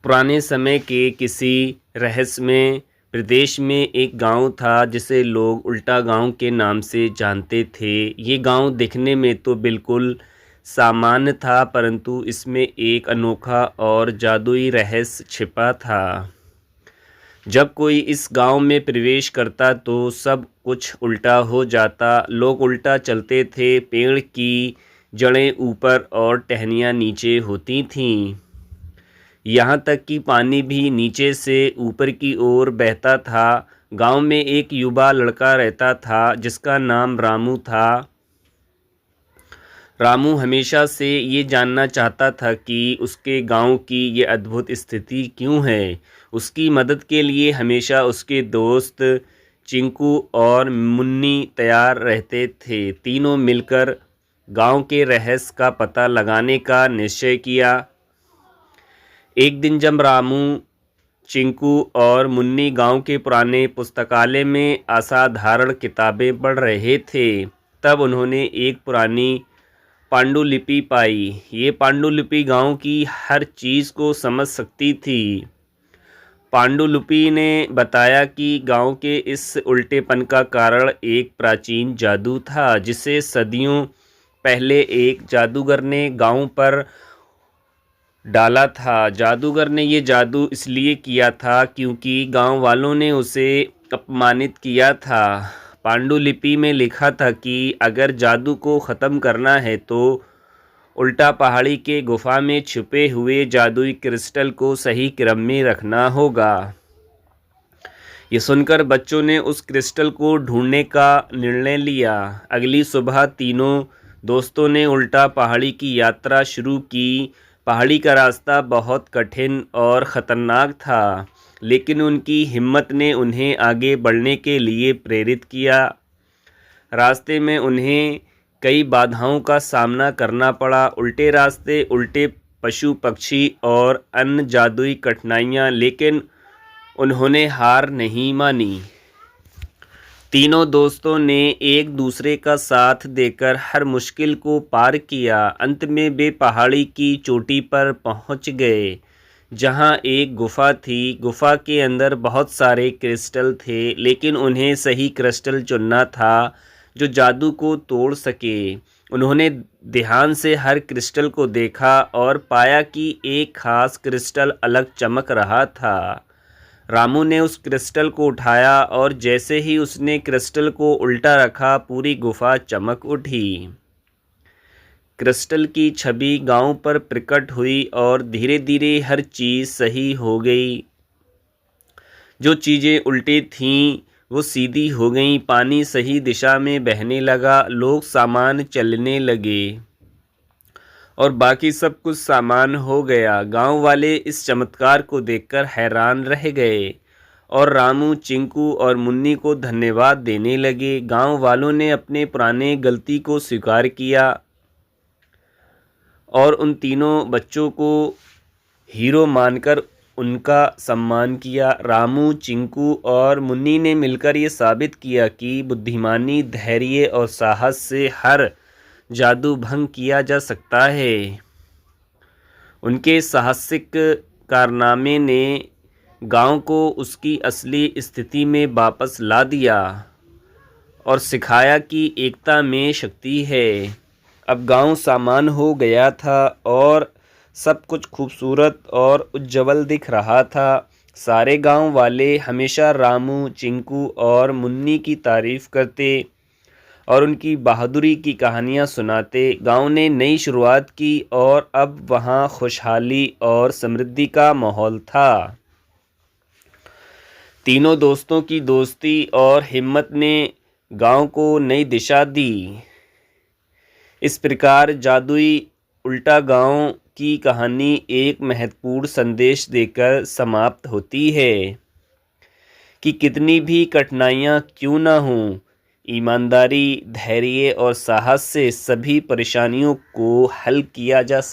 पुराने समय के किसी रहस्यमय प्रदेश में एक गांव था जिसे लोग उल्टा गांव के नाम से जानते थे। ये गांव दिखने में तो बिल्कुल सामान्य था, परंतु इसमें एक अनोखा और जादुई रहस्य छिपा था। जब कोई इस गांव में प्रवेश करता तो सब कुछ उल्टा हो जाता। लोग उल्टा चलते थे, पेड़ की जड़ें ऊपर और टहनियाँ नीचे होती थीं। यहाँ तक कि पानी भी नीचे से ऊपर की ओर बहता था। गांव में एक युवा लड़का रहता था जिसका नाम रामू था। रामू हमेशा से ये जानना चाहता था कि उसके गांव की ये अद्भुत स्थिति क्यों है। उसकी मदद के लिए हमेशा उसके दोस्त चिंकू और मुन्नी तैयार रहते थे। तीनों मिलकर गांव के रहस्य का पता लगाने का निश्चय किया। एक दिन जब रामू, चिंकू और मुन्नी गांव के पुराने पुस्तकालय में असाधारण किताबें पढ़ रहे थे, तब उन्होंने एक पुरानी पांडुलिपि पाई। ये पांडुलिपि गांव की हर चीज़ को समझ सकती थी। पांडुलिपि ने बताया कि गांव के इस उल्टेपन का कारण एक प्राचीन जादू था जिसे सदियों पहले एक जादूगर ने गांव पर डाला था। जादूगर ने ये जादू इसलिए किया था क्योंकि गांव वालों ने उसे अपमानित किया था। पांडुलिपि में लिखा था कि अगर जादू को ख़त्म करना है तो उल्टा पहाड़ी के गुफा में छुपे हुए जादुई क्रिस्टल को सही क्रम में रखना होगा। ये सुनकर बच्चों ने उस क्रिस्टल को ढूंढने का निर्णय लिया। अगली सुबह तीनों दोस्तों ने उल्टा पहाड़ी की यात्रा शुरू की। पहाड़ी का रास्ता बहुत कठिन और ख़तरनाक था, लेकिन उनकी हिम्मत ने उन्हें आगे बढ़ने के लिए प्रेरित किया। रास्ते में उन्हें कई बाधाओं का सामना करना पड़ा। उल्टे रास्ते, उल्टे पशु पक्षी और अन्य जादुई कठिनाइयाँ, लेकिन उन्होंने हार नहीं मानी। तीनों दोस्तों ने एक दूसरे का साथ देकर हर मुश्किल को पार किया। अंत में वे पहाड़ी की चोटी पर पहुंच गए, जहां एक गुफा थी। गुफा के अंदर बहुत सारे क्रिस्टल थे, लेकिन उन्हें सही क्रिस्टल चुनना था जो जादू को तोड़ सके। उन्होंने ध्यान से हर क्रिस्टल को देखा और पाया कि एक खास क्रिस्टल अलग चमक रहा था। रामू ने उस क्रिस्टल को उठाया और जैसे ही उसने क्रिस्टल को उल्टा रखा, पूरी गुफा चमक उठी। क्रिस्टल की छवि गांव पर प्रकट हुई और धीरे धीरे हर चीज़ सही हो गई। जो चीज़ें उल्टी थीं वो सीधी हो गईं। पानी सही दिशा में बहने लगा, लोग सामान चलने लगे और बाकी सब कुछ सामान हो गया। गांव वाले इस चमत्कार को देखकर हैरान रह गए और रामू, चिंकू और मुन्नी को धन्यवाद देने लगे। गांव वालों ने अपने पुराने गलती को स्वीकार किया और उन तीनों बच्चों को हीरो मानकर उनका सम्मान किया। रामू, चिंकू और मुन्नी ने मिलकर ये साबित किया कि बुद्धिमानी, धैर्य और साहस से हर जादू भंग किया जा सकता है। उनके साहसिक कारनामे ने गांव को उसकी असली स्थिति में वापस ला दिया और सिखाया कि एकता में शक्ति है। अब गांव सामान्य हो गया था और सब कुछ खूबसूरत और उज्जवल दिख रहा था। सारे गांव वाले हमेशा रामू, चिंकू और मुन्नी की तारीफ करते और उनकी बहादुरी की कहानियाँ सुनाते। गांव ने नई शुरुआत की और अब वहाँ खुशहाली और समृद्धि का माहौल था। तीनों दोस्तों की दोस्ती और हिम्मत ने गांव को नई दिशा दी। इस प्रकार जादुई उल्टा गांव की कहानी एक महत्वपूर्ण संदेश देकर समाप्त होती है कि कितनी भी कठिनाइयाँ क्यों ना हों, ईमानदारी, धैर्य और साहस से सभी परेशानियों को हल किया जा सकता है।